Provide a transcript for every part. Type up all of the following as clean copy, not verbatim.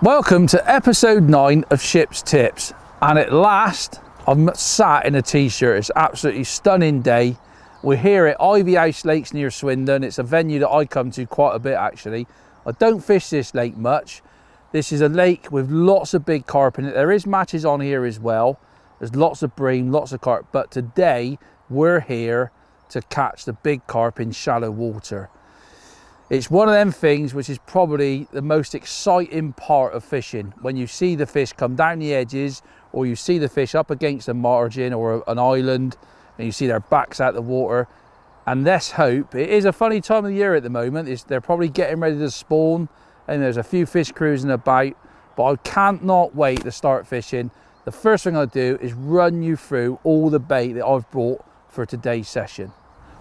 Welcome to episode 9 of Shipp's Tips, and at last I'm sat in a t-shirt. It's an absolutely stunning day. We're here at Ivy House Lakes near Swindon. It's a venue that I come to quite a bit actually. I don't fish this lake much. This is a lake with lots of big carp in it. There is matches on here as well. There's lots of bream, lots of carp, but today we're here to catch the big carp in shallow water. It's one of them things which is probably the most exciting part of fishing. When you see the fish come down the edges, or you see the fish up against a margin or an island, and you see their backs out the water. And let's hope, it is a funny time of the year at the moment. They're probably getting ready to spawn, and there's a few fish cruising about, but I can't not wait to start fishing. The first thing I'll do is run you through all the bait that I've brought for today's session.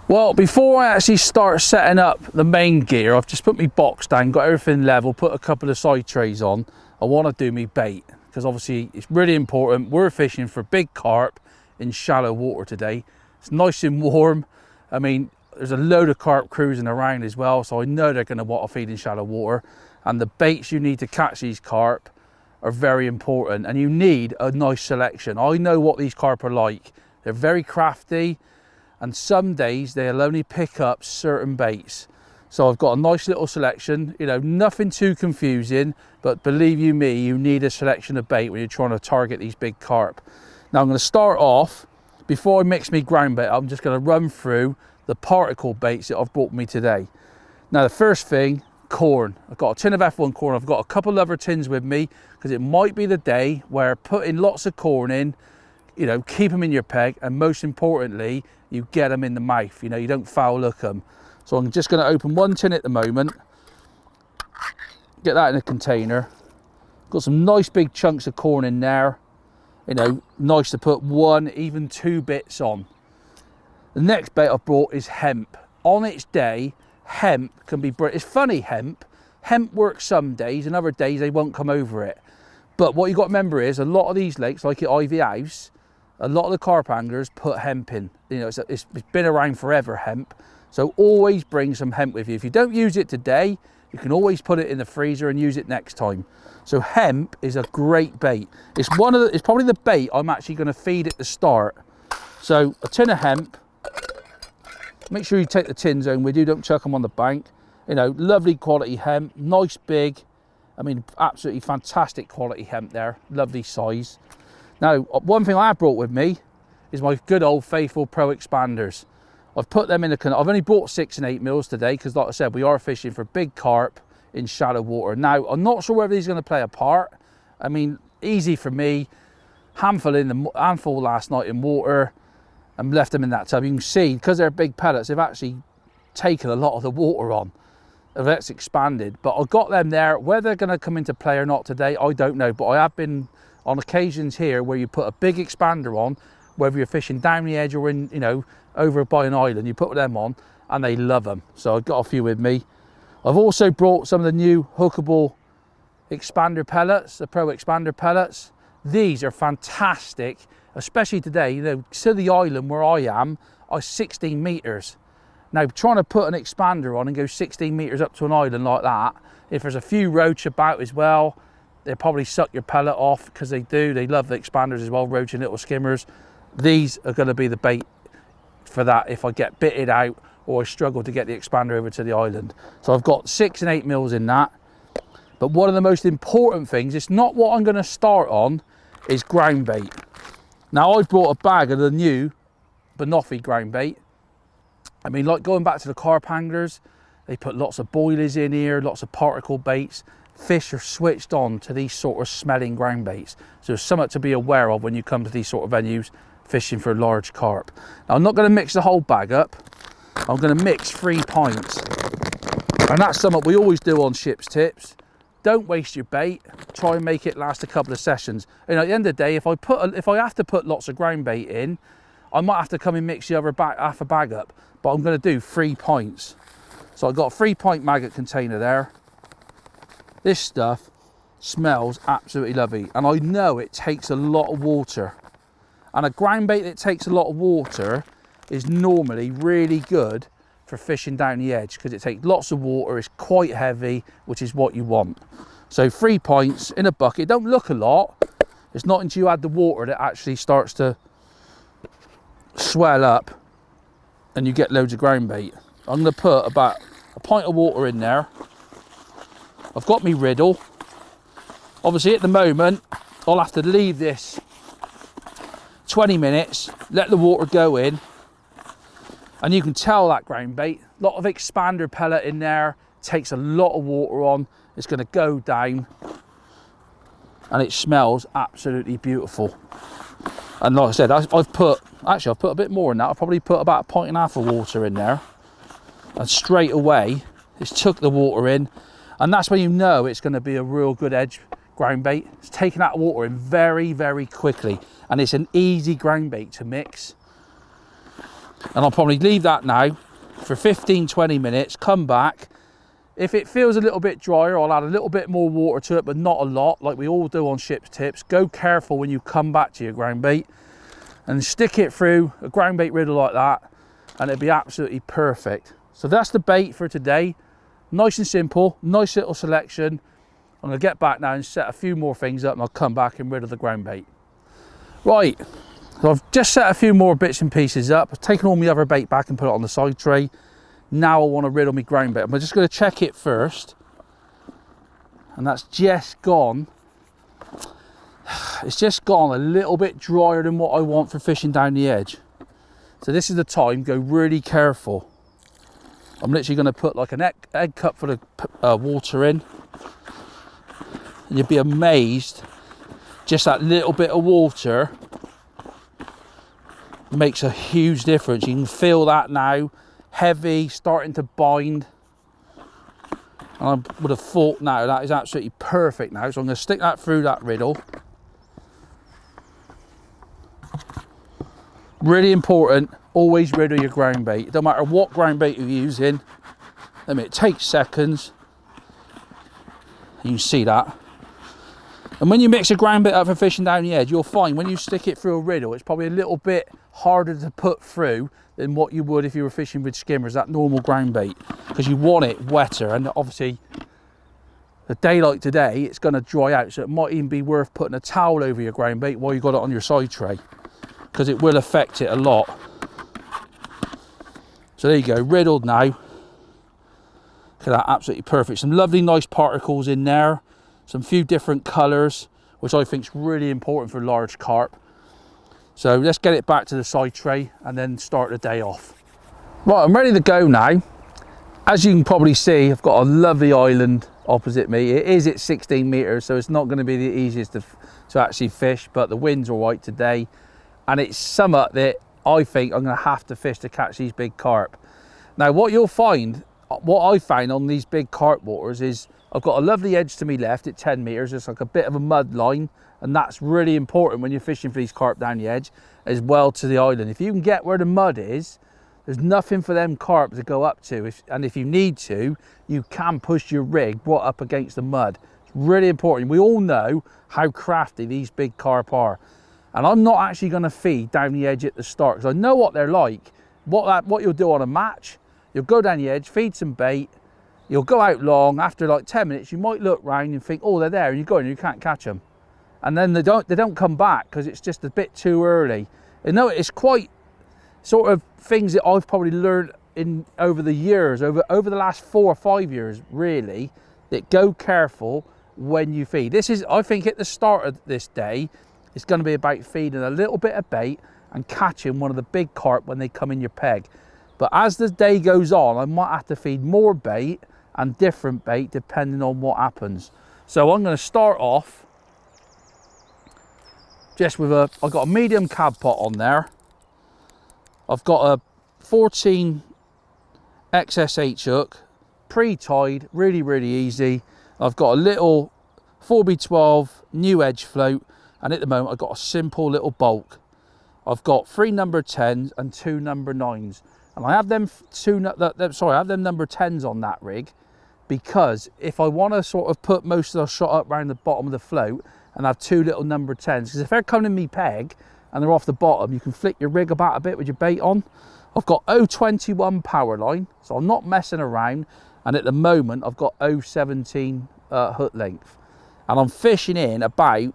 Well, before I actually start setting up the main gear, I've just put my box down, got everything level, put a couple of side trays on. I want to do my bait, because obviously it's really important. We're fishing for big carp in shallow water today. It's nice and warm. I mean, there's a load of carp cruising around as well, so I know they're going to want to feed in shallow water. And the baits you need to catch these carp are very important, and you need a nice selection. I know what these carp are like. They're very crafty, and some days they'll only pick up certain baits. So I've got a nice little selection, you know, nothing too confusing, but believe you me, you need a selection of bait when you're trying to target these big carp. Now I'm going to start off, before I mix me ground bait, I'm just going to run through the particle baits that I've brought me today. Now the first thing, corn. I've got a tin of F1 corn. I've got a couple of other tins with me, because it might be the day where putting lots of corn in, you know, keep them in your peg, and most importantly, you get them in the mouth, you know, you don't foul look them. So I'm just going to open one tin at the moment, get that in a container. Got some nice big chunks of corn in there, you know, nice to put 1, even 2 bits on. The next bait I've brought is hemp. On its day, hemp can be brilliant. It's funny, hemp works some days, and other days they won't come over it. But what you got to remember is a lot of these lakes, like at Ivy House, a lot of the carp anglers put hemp in. You know, it's been around forever, hemp. So always bring some hemp with you. If you don't use it today, you can always put it in the freezer and use it next time. So hemp is a great bait. It's probably the bait I'm actually going to feed at the start. So a tin of hemp. Make sure you take the tins home with you. Don't chuck them on the bank. You know, lovely quality hemp, nice big. I mean, absolutely fantastic quality hemp there. Lovely size. Now, one thing I have brought with me is my good old faithful Pro expanders. I've put them in I've only brought 6 and 8 mils today, because like I said, we are fishing for big carp in shallow water. Now, I'm not sure whether these are going to play a part. I mean, easy for me. Handful last night in water, and left them in that tub. You can see, because they're big pellets, they've actually taken a lot of the water on. That's expanded, but I've got them there. Whether they're going to come into play or not today, I don't know, but I have been on occasions here where you put a big expander on, whether you're fishing down the edge or in, you know, over by an island, you put them on and they love them. So I've got a few with me. I've also brought some of the new hookable expander pellets, the Pro expander pellets. These are fantastic, especially today. You know, to the island where I am, are 16 meters. Now, trying to put an expander on and go 16 meters up to an island like that, if there's a few roach about as well, they'll probably suck your pellet off, because they do. They love the expanders as well, roach and little skimmers. These are going to be the bait for that if I get bitted out or I struggle to get the expander over to the island. So I've got 6 and 8 mils in that. But one of the most important things, it's not what I'm going to start on, is ground bait. Now, I've brought a bag of the new banoffee ground bait. I mean, like going back to the carp anglers, they put lots of boilies in here, lots of particle baits. Fish are switched on to these sort of smelling ground baits. So there's something to be aware of when you come to these sort of venues fishing for large carp. Now, I'm not going to mix the whole bag up. I'm going to mix 3 pints. And that's something we always do on Shipp's Tips. Don't waste your bait. Try and make it last a couple of sessions. You know, at the end of the day, if I have to put lots of ground bait in, I might have to come and mix the other half a bag up. But I'm going to do 3 pints. So I've got a 3-pint maggot container there. This stuff smells absolutely lovely, and I know it takes a lot of water. And a ground bait that takes a lot of water is normally really good for fishing down the edge, because it takes lots of water, it's quite heavy, which is what you want. So 3 pints in a bucket. It don't look a lot. It's not until you add the water that actually starts to swell up and you get loads of ground bait. I'm going to put about a pint of water in there. I've got me riddle. Obviously at the moment I'll have to leave this 20 minutes, let the water go in, and you can tell that ground bait, a lot of expander pellet in there, takes a lot of water on. It's going to go down and it smells absolutely beautiful. And like I said, I've put a bit more in that. I've probably put about a pint and a half of water in there, and straight away it's took the water in, and that's when you know it's going to be a real good edge ground bait. It's taking that water in very, very quickly, and it's an easy ground bait to mix. And I'll probably leave that now for 15-20 minutes, come back. If it feels a little bit drier, I'll add a little bit more water to it, but not a lot, like we all do on Shipp's tips. Go careful when you come back to your ground bait, and stick it through a ground bait riddle like that, and it'll be absolutely perfect. So that's the bait for today. Nice and simple, nice little selection. I'm going to get back now and set a few more things up, and I'll come back and riddle the ground bait. Right, so I've just set a few more bits and pieces up. I've taken all my other bait back and put it on the side tray. Now I want to riddle my ground bait. I'm just going to check it first, and that's just gone. It's just gone a little bit drier than what I want for fishing down the edge. So this is the time, go really careful. I'm literally going to put like an egg cup full of water in, and you'll be amazed, just that little bit of water makes a huge difference. You can feel that now, heavy, starting to bind. And I would have thought now that is absolutely perfect now. So I'm going to stick that through that riddle. Really important, always riddle your ground bait. It don't matter what ground bait you're using. I mean, it takes seconds. You can see that. And when you mix a ground bait up for fishing down the edge, you'll find when you stick it through a riddle, it's probably a little bit harder to put through than what you would if you were fishing with skimmers, that normal ground bait, because you want it wetter. And obviously a day like today, it's going to dry out, so it might even be worth putting a towel over your ground bait while you've got it on your side tray, because it will affect it a lot. So there you go, riddled now. Look at that, absolutely perfect. Some lovely nice particles in there, some few different colours, which I think is really important for large carp. So let's get it back to the side tray and then start the day off. Right, I'm ready to go now. As you can probably see, I've got a lovely island opposite me. It is at 16 metres, so it's not going to be the easiest to actually fish, but the wind's all right today. And it's somewhat that I think I'm going to have to fish to catch these big carp. Now what you'll find, what I found on these big carp waters is I've got a lovely edge to me left at 10 metres. It's like a bit of a mud line, and that's really important when you're fishing for these carp down the edge, as well to the island. If you can get where the mud is, there's nothing for them carp to go up to. And if you need to, you can push your rig right up against the mud. It's really important. We all know how crafty these big carp are. And I'm not actually going to feed down the edge at the start, because I know what they're like. What you'll do on a match, you'll go down the edge, feed some bait, you'll go out long. After like 10 minutes, you might look round and think, oh, they're there, and you go and you can't catch them. And then they don't come back because it's just a bit too early. You know, it's quite sort of things that I've probably learned over the years, over the last 4 or 5 years, really, that go careful when you feed. This is, I think, at the start of this day, it's going to be about feeding a little bit of bait and catching one of the big carp when they come in your peg. But as the day goes on, I might have to feed more bait and different bait depending on what happens. So I'm going to start off just with I've got a medium cab pot on there. I've got a 14 XSH hook, pre-tied, really, really easy. I've got a little 4B12 new edge float, and at the moment I've got a simple little bulk. I've got 3 number 10s and 2 number 9s, and I have them I have them number 10s on that rig, because if I want to sort of put most of the shot up around the bottom of the float and have 2 little number 10s, because if they're coming in me peg and they're off the bottom, you can flick your rig about a bit with your bait on. I've got 021 power line, so I'm not messing around, and at the moment I've got 017 hook length. And I'm fishing in about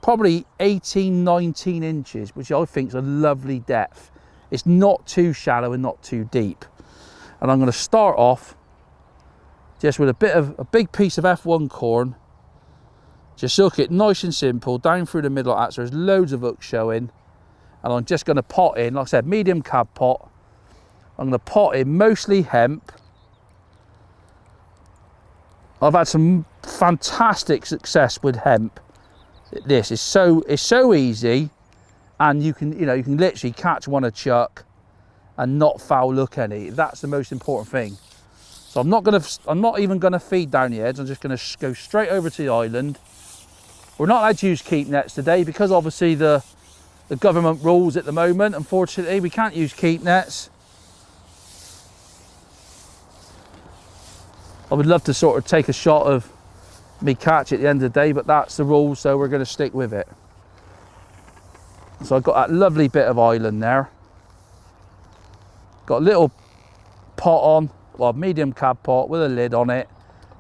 probably 18, 19 inches, which I think is a lovely depth. It's not too shallow and not too deep. And I'm going to start off just with a big piece of F1 corn. Just hook it nice and simple down through the middle like that, so there's loads of hooks showing. And I'm just going to pot in, like I said, medium cab pot. I'm going to pot in mostly hemp. I've had some fantastic success with hemp. This is so easy, and you can literally catch one a chuck and not foul look any. That's the most important thing. So I'm not even gonna feed down the edge. I'm just gonna go straight over to the island. We're not allowed to use keep nets today because obviously the government rules at the moment. Unfortunately, we can't use keep nets. I would love to sort of take a shot of me catch at the end of the day, but that's the rule, so we're going to stick with it. So I've got that lovely bit of island there. Got a little pot on, well, medium cab pot with a lid on it.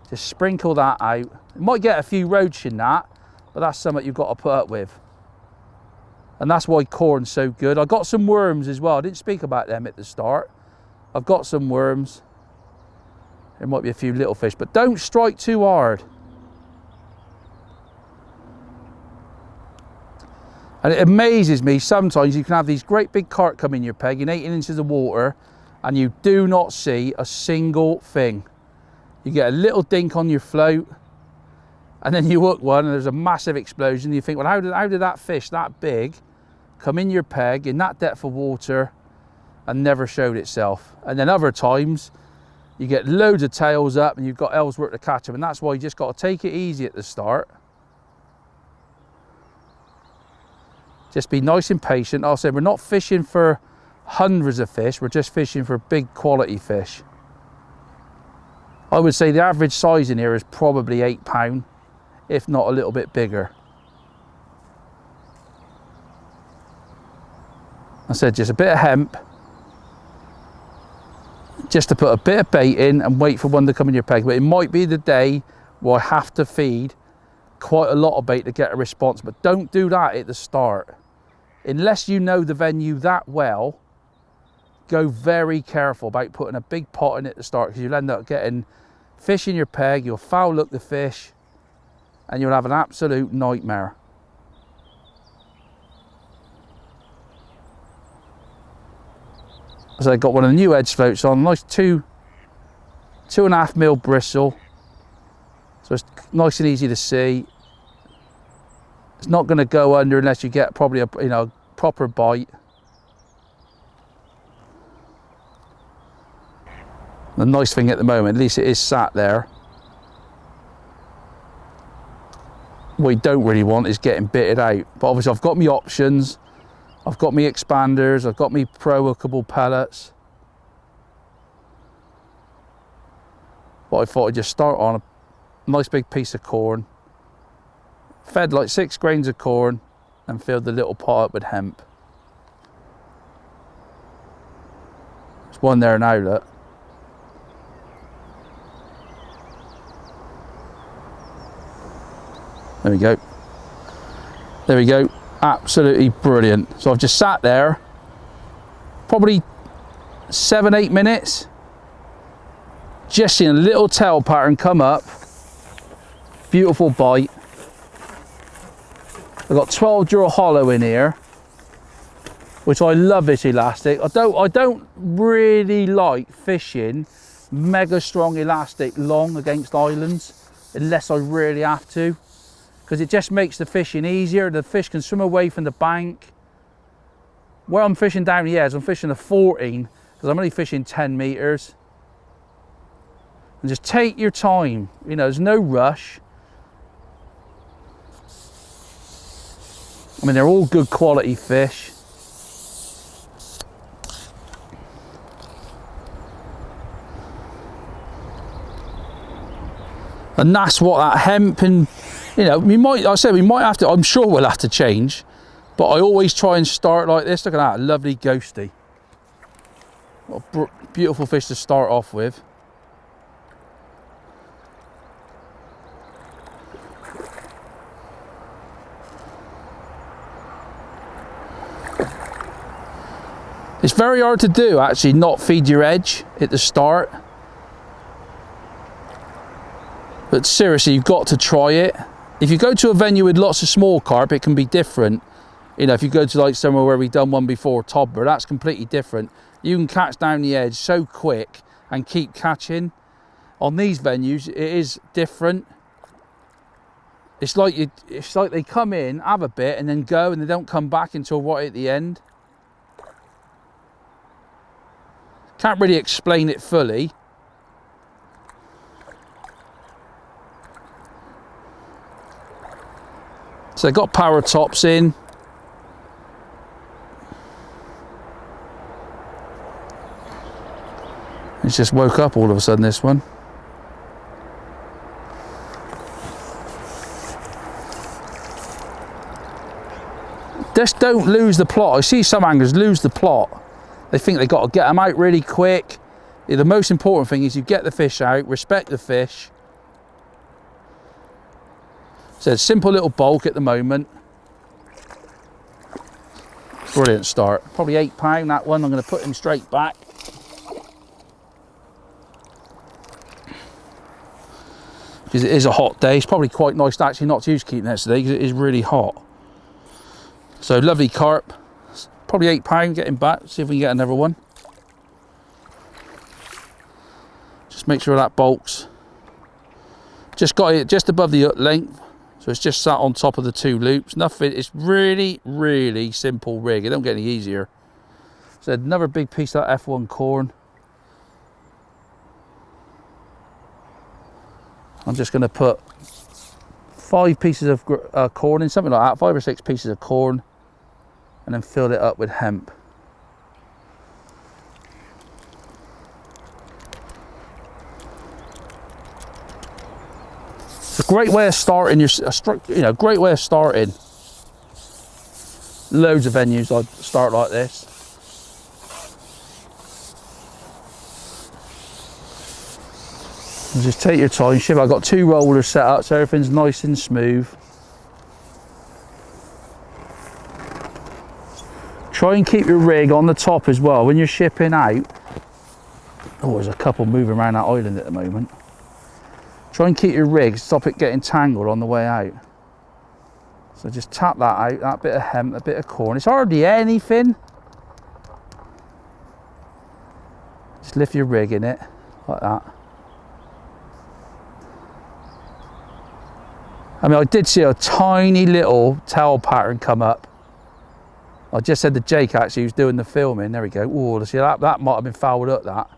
Just sprinkle that out. You might get a few roach in that, but that's something you've got to put up with. And that's why corn's so good. I got some worms as well. I didn't speak about them at the start. I've got some worms. There might be a few little fish, but don't strike too hard. And it amazes me, sometimes you can have these great big carp come in your peg in 18 inches of water and you do not see a single thing. You get a little dink on your float and then you hook one and there's a massive explosion. You think, well, how did that fish that big come in your peg in that depth of water and never showed itself? And then other times you get loads of tails up and you've got Ellsworth to catch them, and that's why you just got to take it easy at the start. Just be nice and patient. I'll say we're not fishing for hundreds of fish, we're just fishing for big quality fish. I would say the average size in here is probably £8, if not a little bit bigger. I said just a bit of hemp, just to put a bit of bait in and wait for one to come in your peg. But it might be the day where I have to feed quite a lot of bait to get a response, but don't do that at the start. Unless you know the venue that well, go very careful about putting a big pot in at the start, because you'll end up getting fish in your peg, you'll foul look the fish, and you'll have an absolute nightmare. So I got one of the new edge floats on, nice 2.5 mil bristle, so it's nice and easy to see. It's not going to go under unless you get probably a proper bite. The nice thing at the moment, at least it is sat there. What you don't really want is getting bitted out. But obviously I've got my options. I've got my expanders, I've got my pro hookable pellets. But I thought I'd just start on a nice big piece of corn. Fed like 6 grains of corn and filled the little pot up with hemp. There's one there now, look. There we go. There we go. Absolutely brilliant. So I've just sat there probably 7-8 minutes, just seen a little tail pattern come up. Beautiful bite. I've got 12 Dura hollow in here, which I love this elastic. I don't really like fishing mega strong elastic long against islands unless I really have to, because it just makes the fishing easier. The fish can swim away from the bank. Where I'm fishing down the edge, I'm fishing a 14 because I'm only fishing 10 meters. And just take your time, there's no rush. I mean, they're all good quality fish. And that's what that hemp and, we might have to, I'm sure we'll have to change, but I always try and start like this. Look at that, lovely ghosty. What a beautiful fish to start off with. It's very hard to do, actually, not feed your edge at the start. But seriously, you've got to try it. If you go to a venue with lots of small carp, it can be different. You know, if you go to like somewhere where we've done one before, Todber, that's completely different. You can catch down the edge so quick and keep catching. On these venues, it is different. It's like they come in, have a bit, and then go, and they don't come back until right at the end. Can't really explain it fully. So they've got power tops in. It's just woke up all of a sudden, this one. Just don't lose the plot. I see some anglers lose the plot. They think they've got to get them out really quick. The most important thing is you get the fish out, respect the fish. So it's a simple little bulk at the moment. Brilliant start. Probably £8 that one. I'm going to put him straight back. Because it is a hot day. It's probably quite nice to actually not to use keep nets today because it is really hot. So lovely carp. Probably £8 getting back. See if we can get another one. Just make sure that bulks. Just got it just above the length. So it's just sat on top of the two loops. Nothing. It's really, really simple rig. It don't get any easier. So another big piece of that F1 corn. I'm just going to put 5 pieces of corn in, something like that, 5 or 6 pieces of corn, and then fill it up with hemp. It's a great way of starting great way of starting. Loads of venues I'd start like this. And just take your time, Shipp. I've got 2 rollers set up so everything's nice and smooth. Try and keep your rig on the top as well when you're shipping out. Oh, there's a couple moving around that island at the moment. Try and keep your rig, stop it getting tangled on the way out. So just tap that out, that bit of hemp, a bit of corn. It's hardly anything. Just lift your rig in it, like that. I mean, I did see a tiny little tail pattern come up. I just said to Jake, actually, who's doing the filming. There we go. Oh, see, that might have been fouled up, that.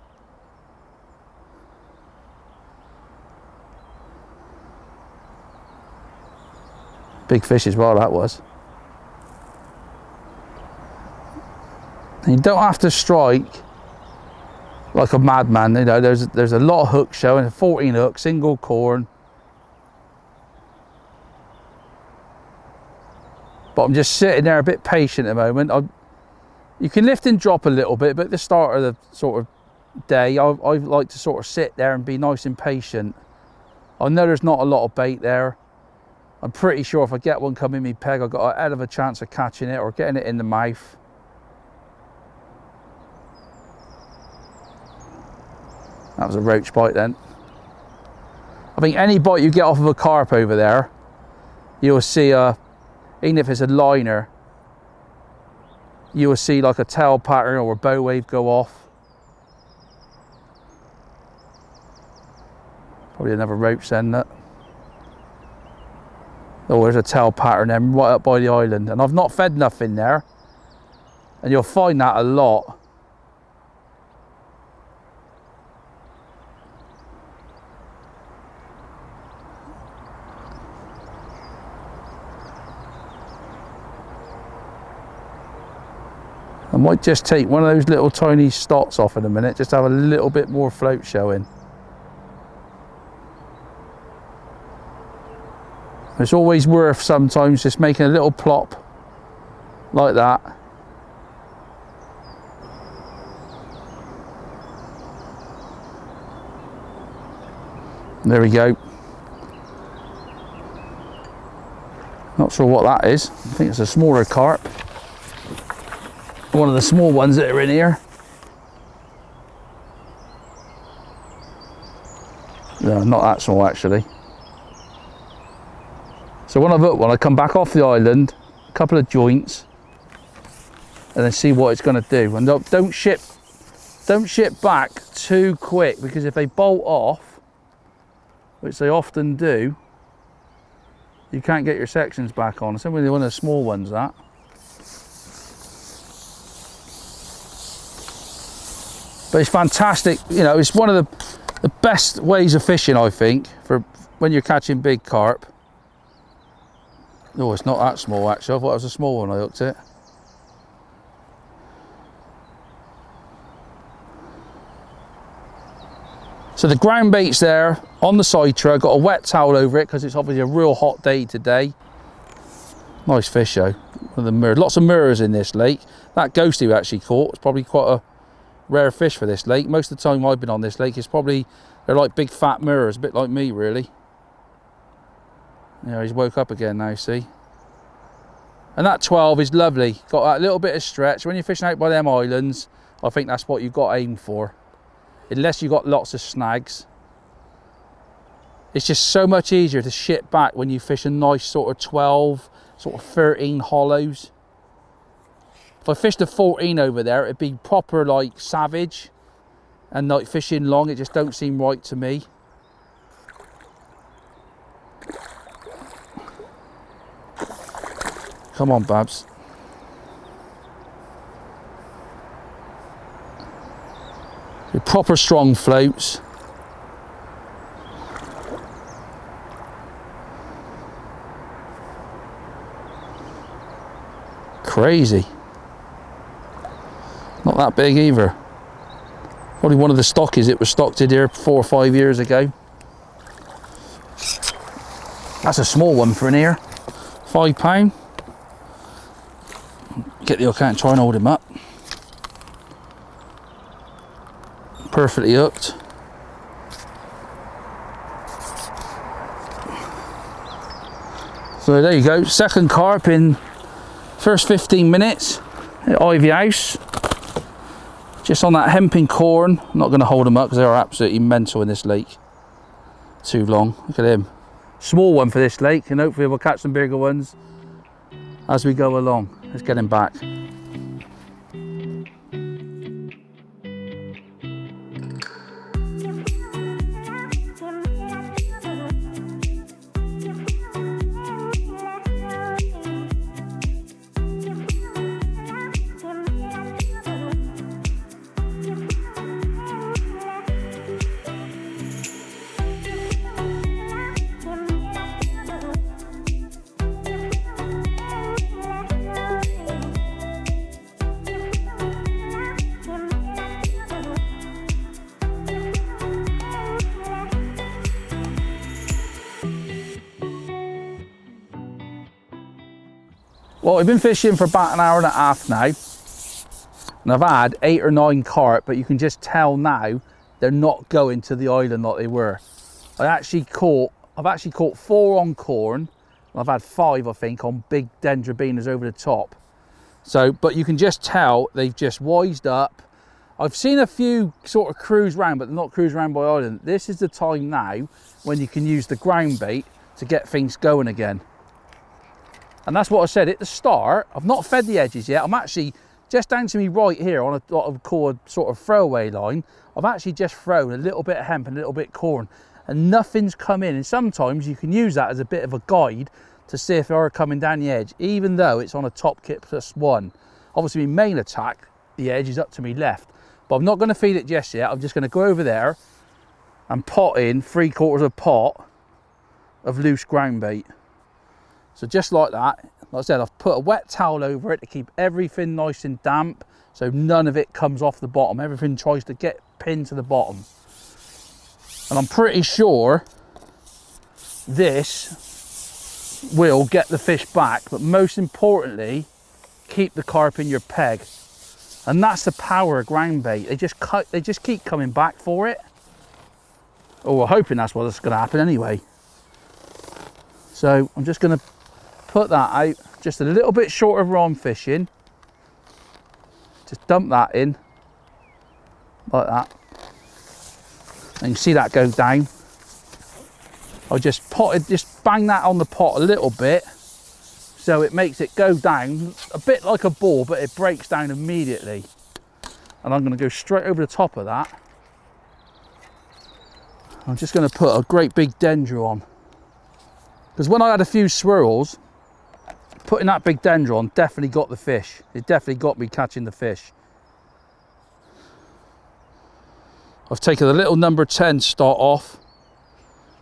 Big fish as well, that was. And you don't have to strike like a madman. You know, there's a lot of hooks showing. 14 hooks, single corn. But I'm just sitting there a bit patient at the moment. You can lift and drop a little bit, but at the start of the sort of day, I like to sort of sit there and be nice and patient. I know there's not a lot of bait there. I'm pretty sure if I get one coming me peg, I've got a hell of a chance of catching it or getting it in the mouth. That was a roach bite then. I think any bite you get off of a carp over there, you'll see even if it's a liner, you will see like a tail pattern or a bow wave go off. Probably another roach then. That. Oh, there's a tail pattern then right up by the island. And I've not fed nothing there. And you'll find that a lot. I might just take one of those little tiny stots off in a minute, just have a little bit more float showing. It's always worth sometimes just making a little plop like that. There we go. Not sure what that is. I think it's a smaller carp. one of the small ones that are in here. No, not that small actually. So when I've hooked one, I come back off the island, a couple of joints, and then see what it's going to do. And don't ship back too quick, because if they bolt off, which they often do, you can't get your sections back on. It's only one of the small ones, that. But it's fantastic, you know, it's one of the best ways of fishing, I think, for when you're catching big carp. Oh, it's not that small actually. I thought it was a small one I hooked it. So the ground bait's there on the side tray. Got a wet towel over it because it's obviously a real hot day today. Nice fish though. One of the mirrors. Lots of mirrors in this lake. That ghosty we actually caught, it's probably quite a rare fish for this lake. Most of the time I've been on this lake, it's probably, they're like big fat mirrors, a bit like me really. Yeah, he's woke up again now, see. And that 12 is lovely. Got that little bit of stretch. When you're fishing out by them islands, I think that's what you've got to aim for. Unless you've got lots of snags. It's just so much easier to ship back when you fish a nice sort of 12, sort of 13 hollows. If I fished a 14 over there, it'd be proper like savage. And like fishing long, it just don't seem right to me. Come on, Babs. The proper strong floats. Crazy. Not that big either. Probably one of the stockies. It was stocked in here 4 or 5 years ago. That's a small one for in here. £5. Get the hook out and try and hold him up. Perfectly hooked. So there you go, second carp in first 15 minutes at Ivy House. Just on that hemping corn. I'm not going to hold them up because they are absolutely mental in this lake. Too long. Look at him. Small one for this lake, and hopefully we'll catch some bigger ones as we go along. Let's get him back. Well, we've been fishing for about an hour and a half now, and I've had 8 or 9 carp, but you can just tell now they're not going to the island like they were. I've actually caught 4 on corn, and I've had 5, I think, on big dendrobinas over the top. So, but you can just tell they've just wised up. I've seen a few sort of cruise round, but they're not cruise round by island. This is the time now when you can use the ground bait to get things going again. And that's what I said at the start. I've not fed the edges yet. I'm actually just down to me right here on what I would call a sort of throwaway line. I've actually just thrown a little bit of hemp and a little bit of corn, and nothing's come in. And sometimes you can use that as a bit of a guide to see if they are coming down the edge, even though it's on a top kit +1. Obviously my main attack, the edge, is up to me left, but I'm not going to feed it just yet. I'm just going to go over there and pot in 3/4 of a pot of loose ground bait. So just like that, like I said, I've put a wet towel over it to keep everything nice and damp, so none of it comes off the bottom. Everything tries to get pinned to the bottom. And I'm pretty sure this will get the fish back, but most importantly, keep the carp in your peg. And that's the power of ground bait. They just keep coming back for it. Oh, we're hoping that's what's going to happen anyway. So I'm just going to put that out just a little bit short of where I'm fishing. Just dump that in like that, and you see that go down. I just bang that on the pot a little bit, so it makes it go down a bit like a ball, but it breaks down immediately. And I'm going to go straight over the top of that. I'm just going to put a great big dendro on, because when I had a few swirls, putting that big dendro on definitely got the fish. It definitely got me catching the fish. I've taken the little number 10 start off,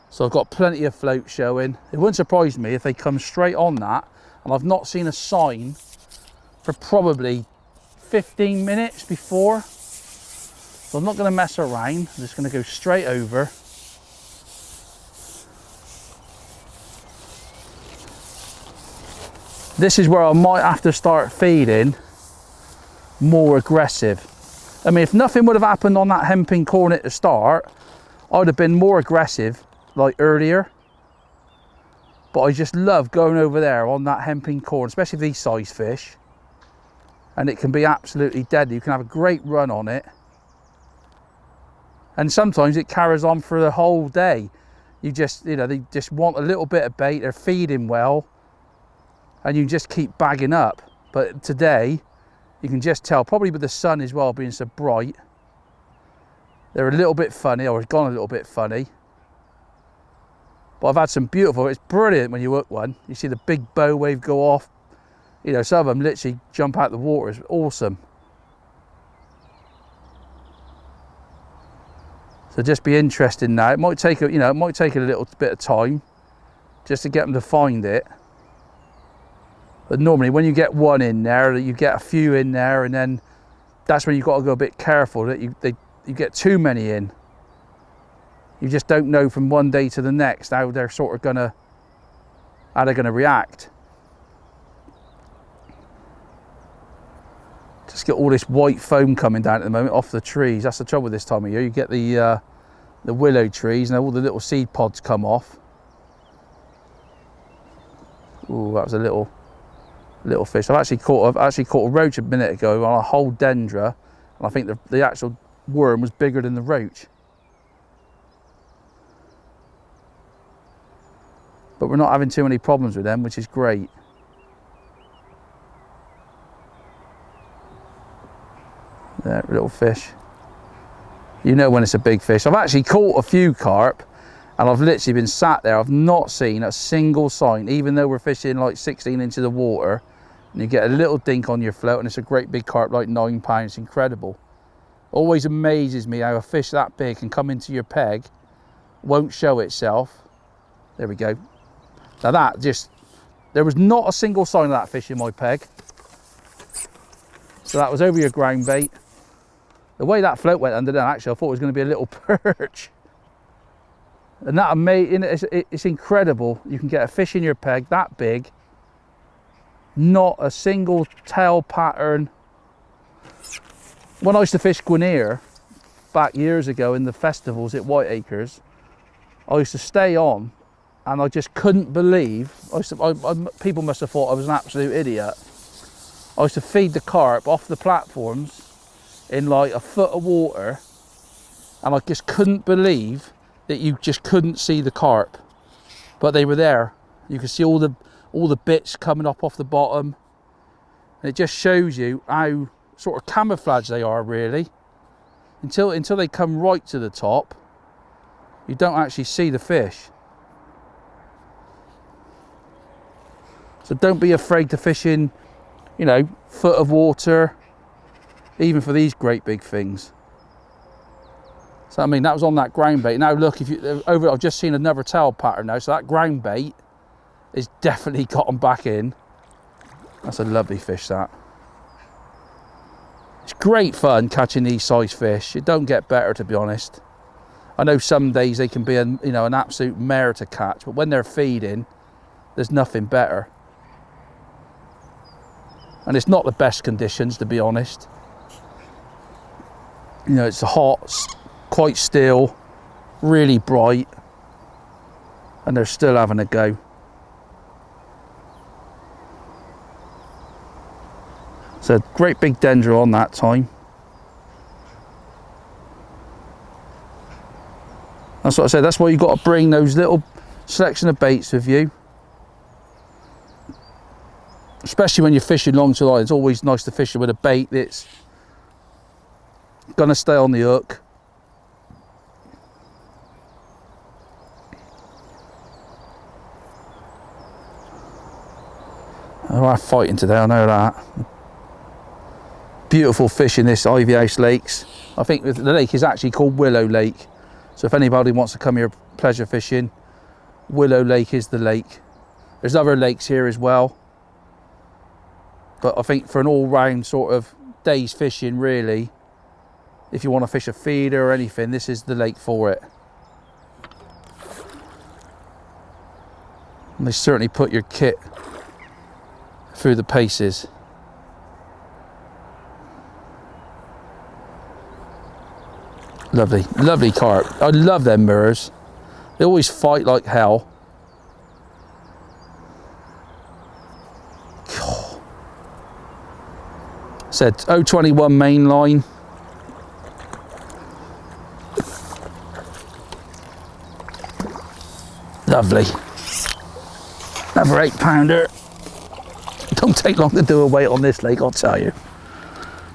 so I've got plenty of float showing. It wouldn't surprise me if they come straight on that, and I've not seen a sign for probably 15 minutes before. So I'm not going to mess around. I'm just going to go straight over. This is where I might have to start feeding more aggressive. I mean, if nothing would have happened on that hemping corn at the start, I'd have been more aggressive like earlier. But I just love going over there on that hemping corn, especially these size fish. And it can be absolutely deadly. You can have a great run on it. And sometimes it carries on for the whole day. You just, you know, they just want a little bit of bait, they're feeding well, and you just keep bagging up. But today, you can just tell, probably with the sun as well being so bright, they're a little bit funny, or it's gone a little bit funny. But I've had some beautiful, it's brilliant when you hook one. You see the big bow wave go off. You know, some of them literally jump out the water. It's awesome. So just be interested now. It might take a, you know, it might take a little bit of time just to get them to find it. But normally when you get one in there, you get a few in there, and then that's when you've got to go a bit careful that you get too many in. You just don't know from one day to the next how they're sort of gonna react. Just get all this white foam coming down at the moment off the trees. That's the trouble this time of year. You get the willow trees and all the little seed pods come off. Ooh, that was a little fish. I've actually caught a roach a minute ago on a whole dendra, and I think the actual worm was bigger than the roach. But we're not having too many problems with them, which is great. There, little fish. You know when it's a big fish. I've actually caught a few carp, and I've literally been sat there. I've not seen a single sign, even though we're fishing like 16 inches of water, and you get a little dink on your float, and it's a great big carp, like 9 pounds. It's incredible. Always amazes me how a fish that big can come into your peg, won't show itself. There we go. Now that just, there was not a single sign of that fish in my peg. So that was over your ground bait. The way that float went under there, actually, I thought it was going to be a little perch. And that it's incredible. You can get a fish in your peg that big, not a single tail pattern. When I used to fish Gwinear back years ago in the festivals at Whiteacres, I used to stay on, and I just couldn't believe, people must have thought I was an absolute idiot. I used to feed the carp off the platforms in like a foot of water, and I just couldn't believe that you just couldn't see the carp, but they were there. You could see all the bits coming up off the bottom, and it just shows you how sort of camouflage they are, really. Until they come right to the top, you don't actually see the fish. So don't be afraid to fish in, you know, foot of water, even for these great big things. So I mean, that was on that ground bait. Now look, if you over, I've just seen another tail pattern now. So that ground bait is definitely gotten back in. That's a lovely fish, that. It's great fun catching these size fish. It don't get better, to be honest. I know some days they can be an absolute mare to catch, but when they're feeding, there's nothing better. And it's not the best conditions, to be honest. You know, it's hot, quite still, really bright, and they're still having a go. It's a great big dendro on that time. That's what I said, that's why you've got to bring those little selection of baits with you. Especially when you're fishing long to line, it's always nice to fish with a bait that's gonna stay on the hook. Oh, I'm fighting today, I know that. Beautiful fish in this Ivy House Lakes. I think the lake is actually called Willow Lake. So if anybody wants to come here pleasure fishing, Willow Lake is the lake. There's other lakes here as well. But I think for an all-round sort of day's fishing, really, if you want to fish a feeder or anything, this is the lake for it. And they certainly put your kit through the paces. Lovely, lovely carp. I love them mirrors. They always fight like hell. Said 021 main line. Lovely. Another 8-pounder. Don't take long to do a weight on this lake, I'll tell you.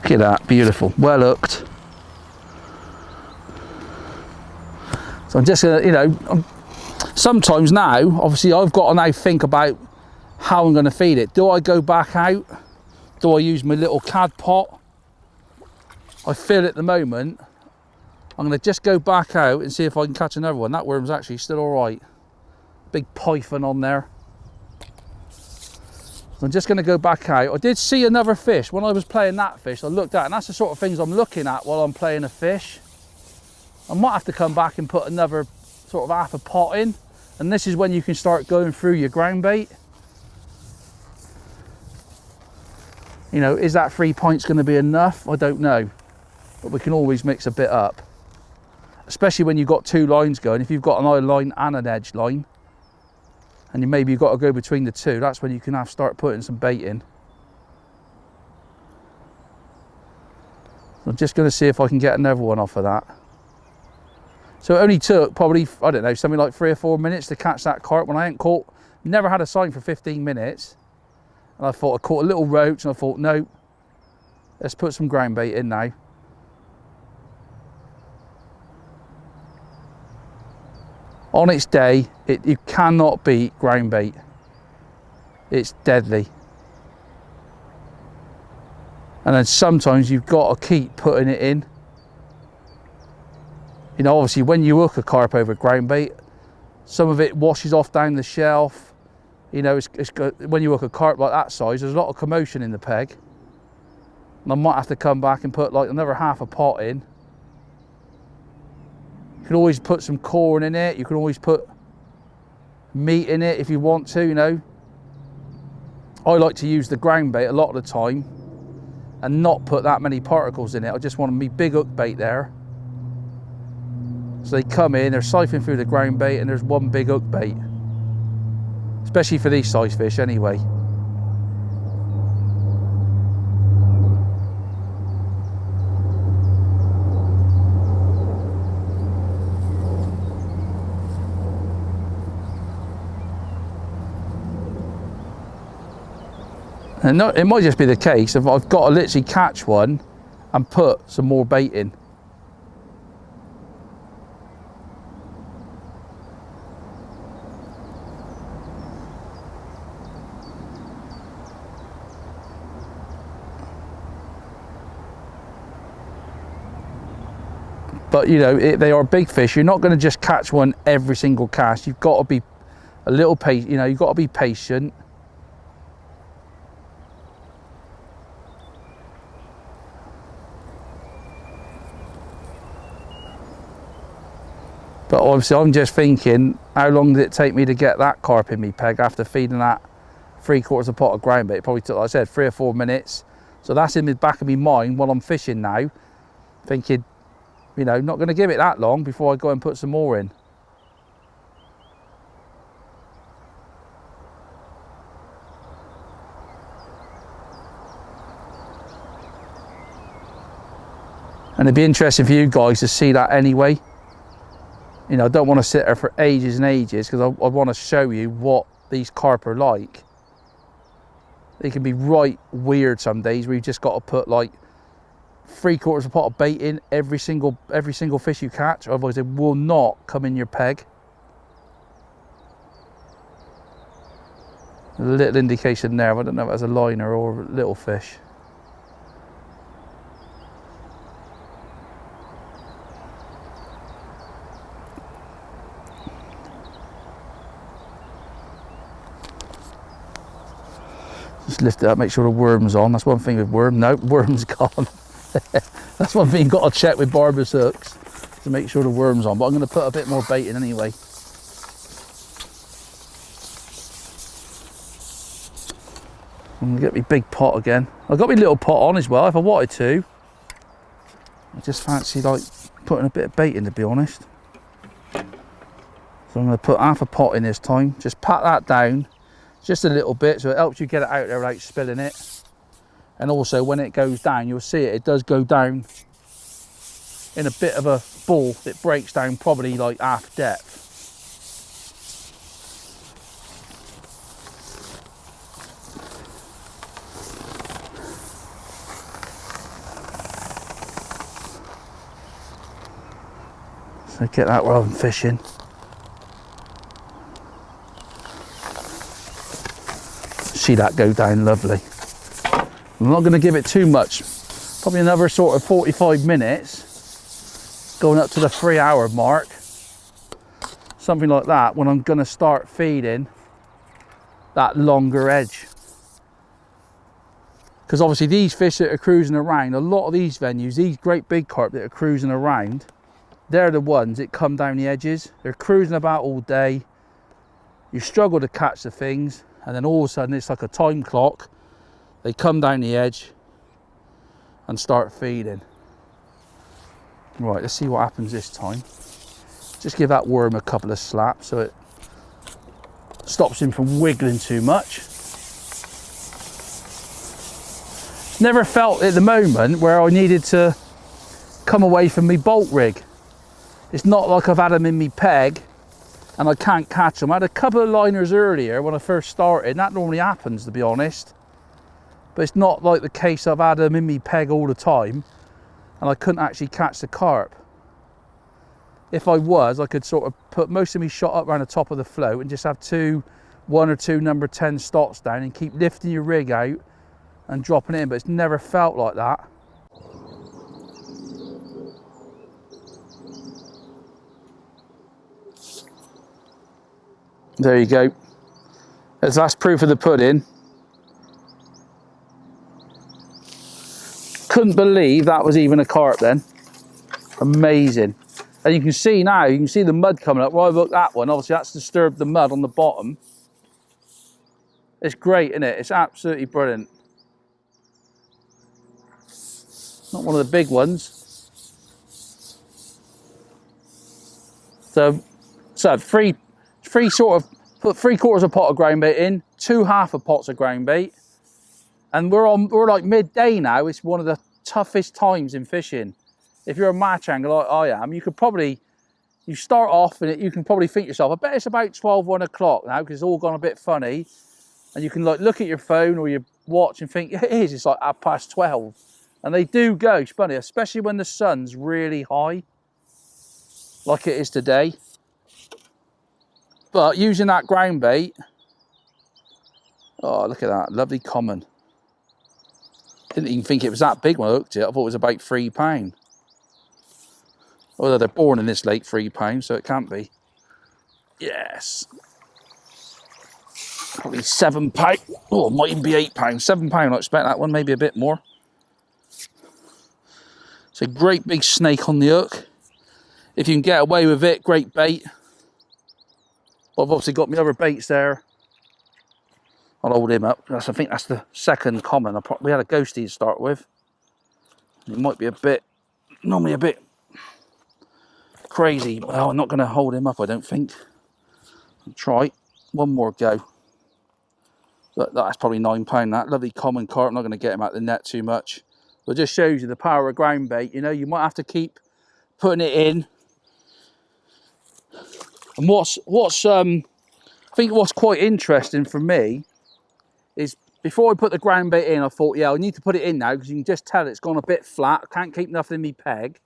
Look at that, beautiful, well hooked. So I'm just gonna, you know, sometimes now, obviously I've got to now think about how I'm gonna feed it. Do I go back out? Do I use my little cad pot? I feel at the moment, I'm gonna just go back out and see if I can catch another one. That worm's actually still all right. Big python on there. So I'm just gonna go back out. I did see another fish. When I was playing that fish, I looked at, and that's the sort of things I'm looking at while I'm playing a fish. I might have to come back and put another sort of half a pot in. And this is when you can start going through your ground bait. You know, is that 3 pints gonna be enough? I don't know. But we can always mix a bit up. Especially when you've got two lines going. If you've got an eye line and an edge line, and maybe you've got to go between the two, that's when you can start putting some bait in. So I'm just gonna see if I can get another one off of that. So it only took probably, I don't know, something like 3 or 4 minutes to catch that carp when I ain't caught, never had a sign for 15 minutes. And I thought I caught a little roach, and I thought, no, let's put some ground bait in now. On its day, you cannot beat ground bait. It's deadly. And then sometimes you've got to keep putting it in. You know, obviously when you hook a carp over ground bait, some of it washes off down the shelf. You know, when you hook a carp like that size, there's a lot of commotion in the peg. And I might have to come back and put like another half a pot in. You can always put some corn in it. You can always put meat in it if you want to, you know. I like to use the ground bait a lot of the time and not put that many particles in it. I just want me big hook bait there. So they come in, they're siphoning through the ground bait, and there's one big hook bait. Especially for these size fish anyway. And no, it might just be the case of I've got to literally catch one and put some more bait in. But you know, they are big fish. You're not going to just catch one every single cast. You've got to be a little patient. You know, you've got to be patient. But obviously, I'm just thinking, how long did it take me to get that carp in me peg after feeding that 3/4 a pot of ground bait? It probably took, like I said, 3 or 4 minutes. So that's in the back of my mind while I'm fishing now, thinking, you know, not going to give it that long before I go and put some more in. And it'd be interesting for you guys to see that anyway. You know, I don't want to sit there for ages and ages because I want to show you what these carp are like. They can be right weird some days where you've just got to put like 3/4 of a pot of bait in every single fish you catch, otherwise they will not come in your peg. A little indication there, I don't know if that's a liner or a little fish. Just lift it up, make sure the worm's on. That's one thing with worm. No, worm's gone. That's one thing you've got to check with barber's hooks, to make sure the worm's on. But I'm going to put a bit more bait in anyway. I'm going to get my big pot again. I've got my little pot on as well if I wanted to. I just fancy like putting a bit of bait in, to be honest. So I'm going to put half a pot in this time. Just pat that down just a little bit so it helps you get it out there without spilling it. And also when it goes down, you'll see it does go down in a bit of a ball that breaks down probably like half depth. So get that while I'm fishing. See that go down lovely. I'm not going to give it too much, probably another sort of 45 minutes, going up to the 3-hour mark, something like that, when I'm going to start feeding that longer edge. Because obviously these fish that are cruising around, a lot of these venues, these great big carp that are cruising around, they're the ones that come down the edges. They're cruising about all day, you struggle to catch the things, and then all of a sudden it's like a time clock. They come down the edge and start feeding. Right, let's see what happens this time. Just give that worm a couple of slaps so it stops him from wiggling too much. Never felt at the moment where I needed to come away from my bolt rig. It's not like I've had them in my peg and I can't catch them. I had a couple of liners earlier when I first started, and that normally happens, to be honest. But it's not like the case I've had them in me peg all the time and I couldn't actually catch the carp. If I was, I could sort of put most of me shot up around the top of the float and just have 1 or 2 number 10 stocks down and keep lifting your rig out and dropping it in, but it's never felt like that. There you go. That's proof of the pudding. Couldn't believe that was even a carp then. Amazing. And you can see now, you can see the mud coming up. Right, look, that one, obviously that's disturbed the mud on the bottom. It's great, isn't it? It's absolutely brilliant. Not one of the big ones. So three sort of, put 3/4 of a pot of ground bait in, 2 half a pots of ground bait. And we're like midday now. It's one of the toughest times in fishing. If you're a match angler like I am, you start off and you can probably think to yourself, I bet it's about 12, 1 o'clock now because it's all gone a bit funny. And you can like look at your phone or your watch and think, it is, it's like 12:30. And they do go funny, especially when the sun's really high, like it is today. But using that ground bait, oh, look at that, lovely common. Didn't even think it was that big when I hooked it. I thought it was about £3. Although they're born in this lake, £3, so it can't be. Yes. Probably £7. Oh, it might even be £8. £7, I expect that one, maybe a bit more. It's a great big snake on the hook. If you can get away with it, great bait. I've obviously got my other baits there. I'll hold him up. I think that's the second common. We had a ghostie to start with. It might be normally a bit crazy. Well, I'm not going to hold him up, I don't think. I'll try. One more go. But that's probably £9, that. Lovely common carp. I'm not going to get him out the net too much. It just shows you the power of ground bait. You know, you might have to keep putting it in. And I think what's quite interesting for me is before I put the ground bait in, I thought, yeah, I need to put it in now because you can just tell it's gone a bit flat. I can't keep nothing in me peg.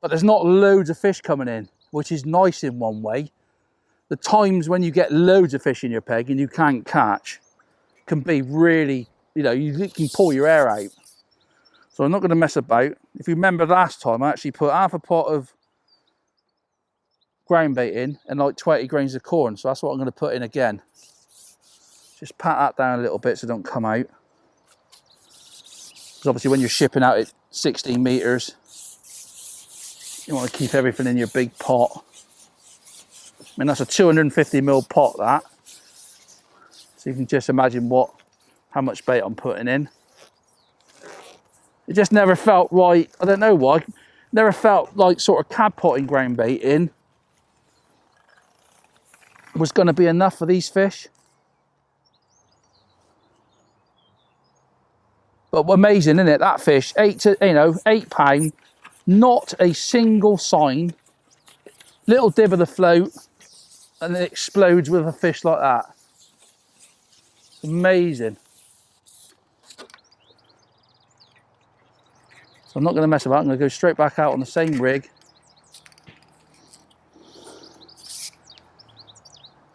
But there's not loads of fish coming in, which is nice in one way. The times when you get loads of fish in your peg and you can't catch can be really, you know, you can pull your hair out. So I'm not going to mess about. If you remember last time, I actually put half a pot of ground bait in and like 20 grains of corn. So that's what I'm going to put in again. Just pat that down a little bit so it don't come out. Because obviously when you're shipping out at 16 meters, you want to keep everything in your big pot. I mean, that's a 250ml pot, that. So you can just imagine how much bait I'm putting in. It just never felt right. I don't know why. Never felt like sort of cad potting ground bait in was going to be enough for these fish. But amazing, isn't it? That fish, 8 pound, not a single sign. Little dib of the float, and it explodes with a fish like that. Amazing. So I'm not going to mess about. I'm going to go straight back out on the same rig.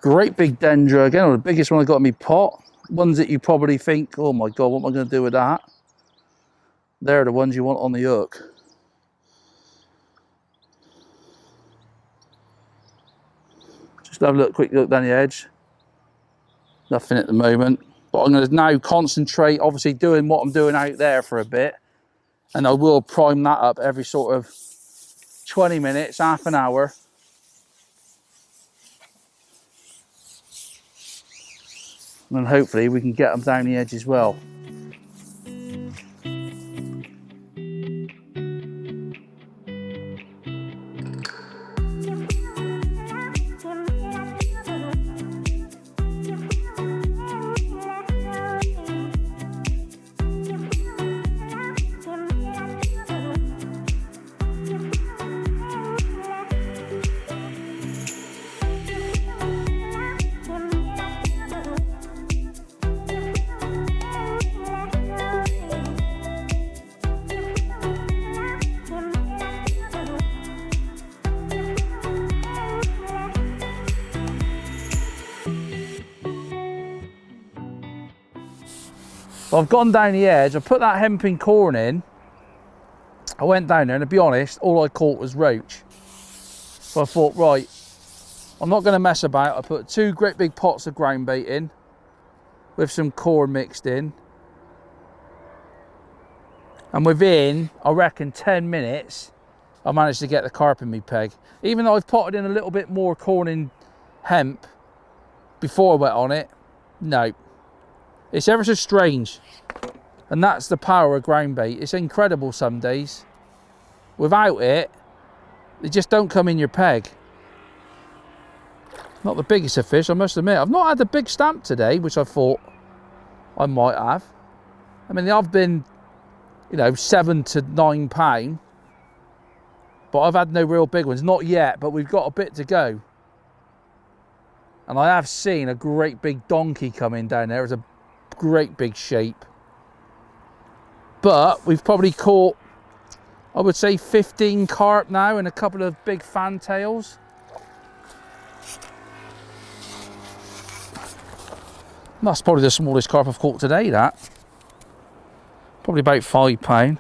Great big dendro again, or the biggest one I got in my pot. Ones that you probably think, oh my God, what am I going to do with that? They're the ones you want on the hook. Just have a quick look down the edge. Nothing at the moment. But I'm going to now concentrate, obviously doing what I'm doing out there for a bit. And I will prime that up every sort of 20 minutes, half an hour. And hopefully we can get them down the edge as well. Well, I've gone down the edge, I put that hempen corn in, I went down there and to be honest, all I caught was roach. So I thought, right, I'm not going to mess about. I put 2 great big pots of ground bait in with some corn mixed in. And within, I reckon 10 minutes, I managed to get the carp in me peg. Even though I've potted in a little bit more corn and hemp before I went on it, no. It's ever so strange, and that's the power of ground bait. It's incredible some days. Without it, they just don't come in your peg. Not the biggest of fish, I must admit. I've not had a big stamp today, which I thought I might have. I mean, I've been, 7 to 9 pound, but I've had no real big ones. Not yet, but we've got a bit to go. And I have seen a great big donkey coming down there. It's a great big shape, but we've probably caught, I would say, 15 carp now and a couple of big fantails. That's probably the smallest carp I've caught today, that. Probably about 5 pound,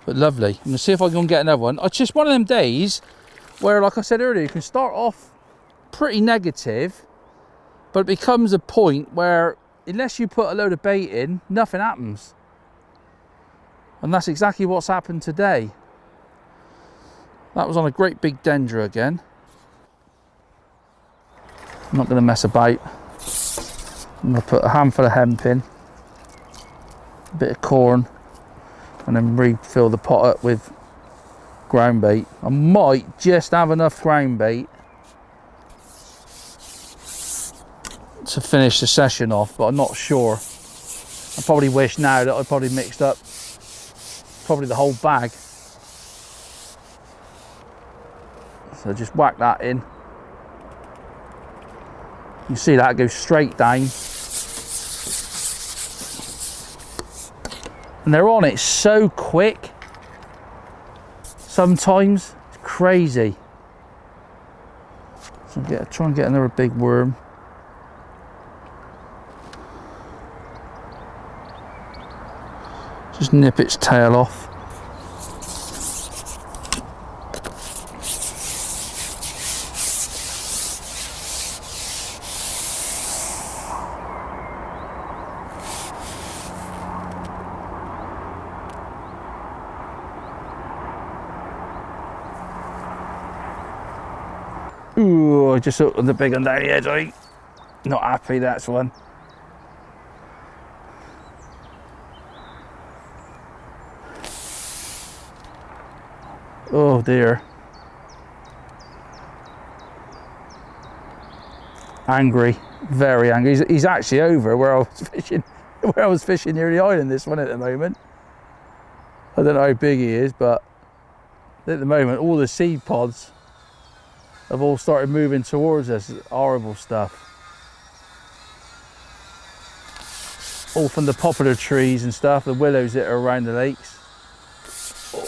but lovely. I'm gonna see if I can get another one. It's just one of them days where, like I said earlier, you can start off pretty negative, but it becomes a point where unless you put a load of bait in, nothing happens. And that's exactly what's happened today. That was on a great big dendro again. I'm not going to mess about. I'm going to put a handful of hemp in, a bit of corn, and then refill the pot up with ground bait. I might just have enough ground bait to finish the session off, but I'm not sure. I probably wish now that I probably mixed up probably the whole bag. So just whack that in. You see that goes straight down. And they're on it so quick. Sometimes it's crazy. So try and get another big worm. Just nip its tail off. Ooh, I just opened the big one down the edge. I'm not happy, that's one. Oh dear. Angry, very angry. He's actually over where I was fishing near the island, this one at the moment. I don't know how big he is, but at the moment all the seed pods have all started moving towards us. Horrible stuff. All from the poplar trees and stuff, the willows that are around the lakes. Oh,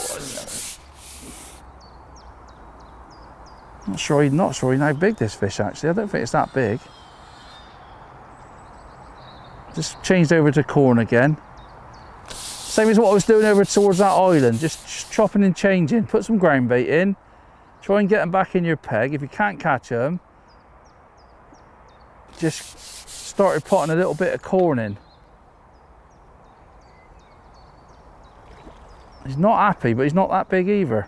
not sure how big this fish actually. I don't think it's that big. Just changed over to corn again. Same as what I was doing over towards that island, just chopping and changing. Put some ground bait in. Try and get them back in your peg. If you can't catch them, just started putting a little bit of corn in. He's not happy, but he's not that big either.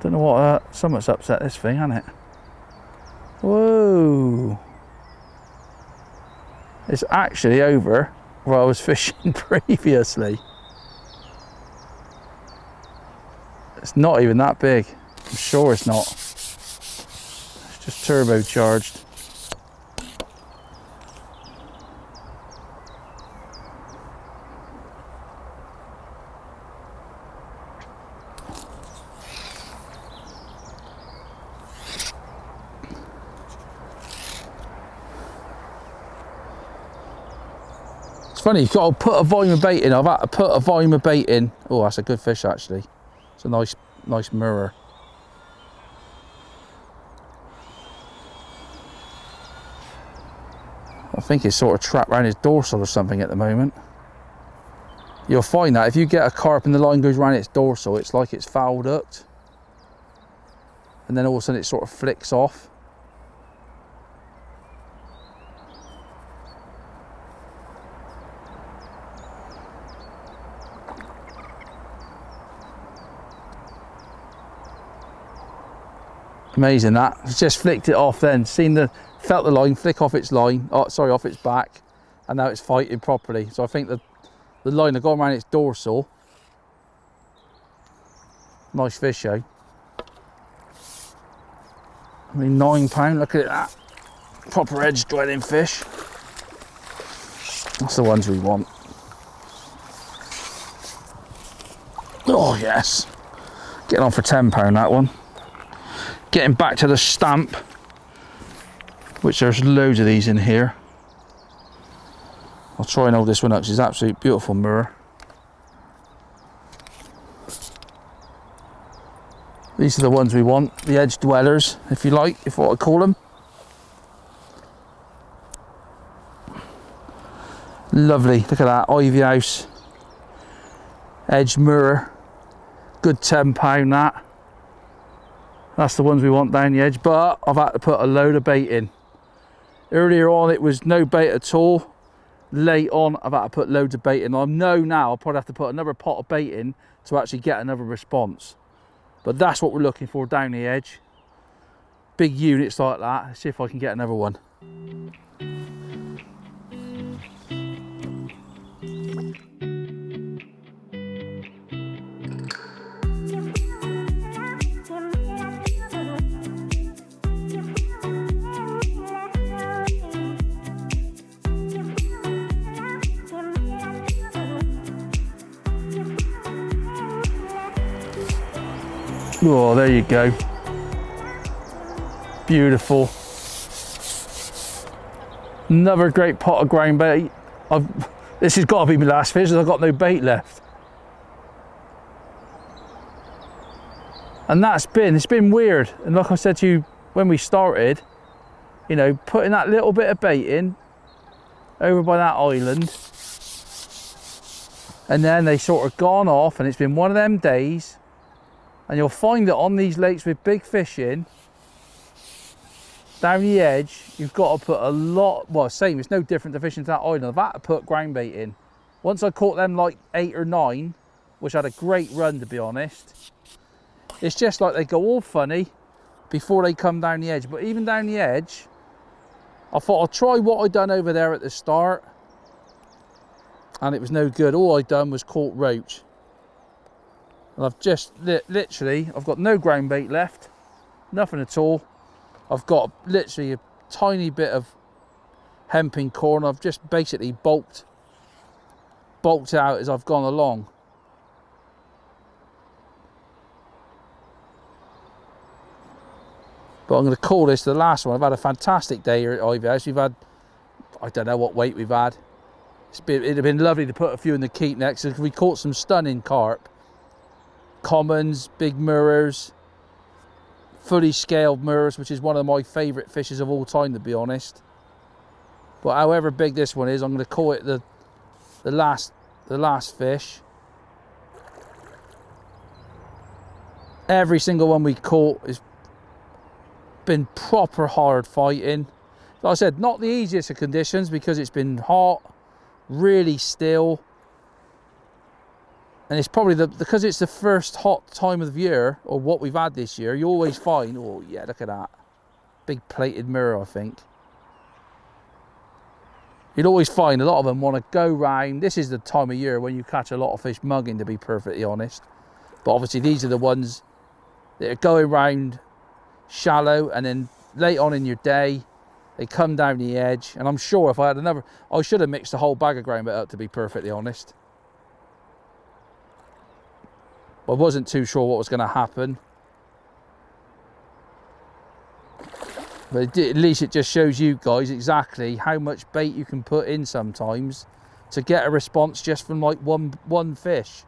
Don't know what, something's upset this thing, hasn't it? Whoa. It's actually over where I was fishing previously. It's not even that big. I'm sure it's not. It's just turbocharged. It's funny, you've got to put a volume of bait in. I've had to put a volume of bait in. Oh, that's a good fish actually. It's a nice mirror. I think it's sort of trapped around his dorsal or something at the moment. You'll find that if you get a carp and the line goes around its dorsal, it's like it's foul hooked. And then all of a sudden it sort of flicks off. Amazing that. It's just flicked it off then. Felt the line flick off its line. Oh, sorry, off its back. And now it's fighting properly. So I think the line had gone around its dorsal. Nice fish, though. I mean, £9, look at that. Proper edge dwelling fish. That's the ones we want. Oh, yes. Getting on for £10, that one. Getting back to the stamp, which there's loads of these in here. I'll try and hold this one up because it's absolutely beautiful mirror. These are the ones we want, the edge dwellers, if you like, if what I call them. Lovely, look at that, ivy house, edge mirror, good £10 that. That's the ones we want down the edge, but I've had to put a load of bait in. Earlier on it was no bait at all. Late on I've had to put loads of bait in. I know now I'll probably have to put another pot of bait in to actually get another response. But that's what we're looking for down the edge. Big units like that. Let's see if I can get another one. Oh, there you go. Beautiful. Another great pot of ground bait. This has got to be my last fish, I've got no bait left. And it's been weird. And like I said to you when we started, you know, putting that little bit of bait in over by that island, and then they sort of gone off, and it's been one of them days. And you'll find that on these lakes with big fish in, down the edge, you've got to put a lot, well, same, it's no different to fishing to that island. I've had to put ground bait in. Once I caught them like 8 or 9, which had a great run to be honest, it's just like they go all funny before they come down the edge. But even down the edge, I thought I'll try what I done over there at the start, and it was no good. All I done was caught roach. And I've just literally, I've got no ground bait left, nothing at all. I've got literally a tiny bit of hemping core, and I've just basically bulked out as I've gone along. But I'm going to call this the last one. I've had a fantastic day here at Ivy House. We've had, I don't know what weight we've had. It'd have been lovely to put a few in the keep next, because we caught some stunning carp. Commons, big mirrors, fully scaled mirrors, which is one of my favourite fishes of all time, to be honest. But however big this one is, I'm going to call it the last fish. Every single one we caught has been proper hard fighting. Like I said, not the easiest of conditions, because it's been hot, really still. And it's probably because it's the first hot time of the year, or what we've had this year, you always find, oh yeah, look at that. Big plated mirror, I think. You'd always find a lot of them want to go round. This is the time of year when you catch a lot of fish mugging, to be perfectly honest. But obviously these are the ones that are going round shallow, and then late on in your day, they come down the edge. And I'm sure if I had another, I should have mixed a whole bag of ground bait up, to be perfectly honest. I wasn't too sure what was going to happen. But at least it just shows you guys exactly how much bait you can put in sometimes to get a response just from like one fish.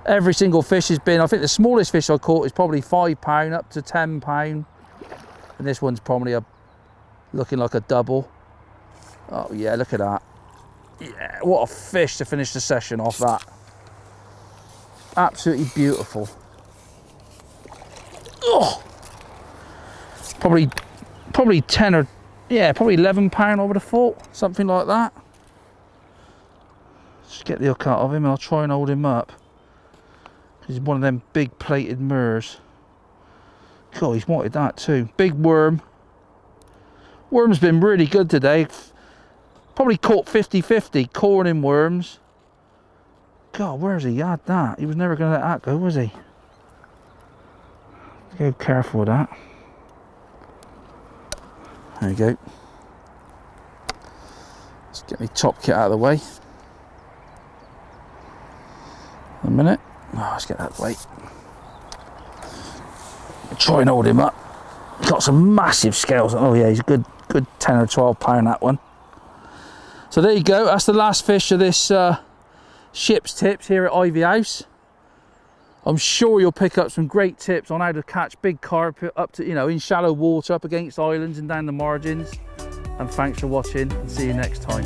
Every single fish has been, I think the smallest fish I caught is probably £5 up to £10. And this one's probably looking like a double. Oh yeah, look at that. Yeah, what a fish to finish the session off that. Absolutely beautiful. Oh, probably 10 or, yeah, probably £11 I would have thought, something like that. Just get the hook out of him and I'll try and hold him up. He's one of them big plated mirrors. God, he's wanted that too. Big worm. Worm's been really good today. Probably caught 50-50 corn and worms. God, where's he had that? He was never going to let that go, was he? Go careful with that. There you go. Let's get my top kit out of the way. A minute. Oh, let's get that weight. Try and hold him up. He's got some massive scales. Oh yeah, he's a good 10 or 12 pound, that one. So there you go. That's the last fish of this Shipp's tips here at Ivy House. I'm sure you'll pick up some great tips on how to catch big carp up to, you know, in shallow water, up against islands and down the margins. And thanks for watching, and see you next time.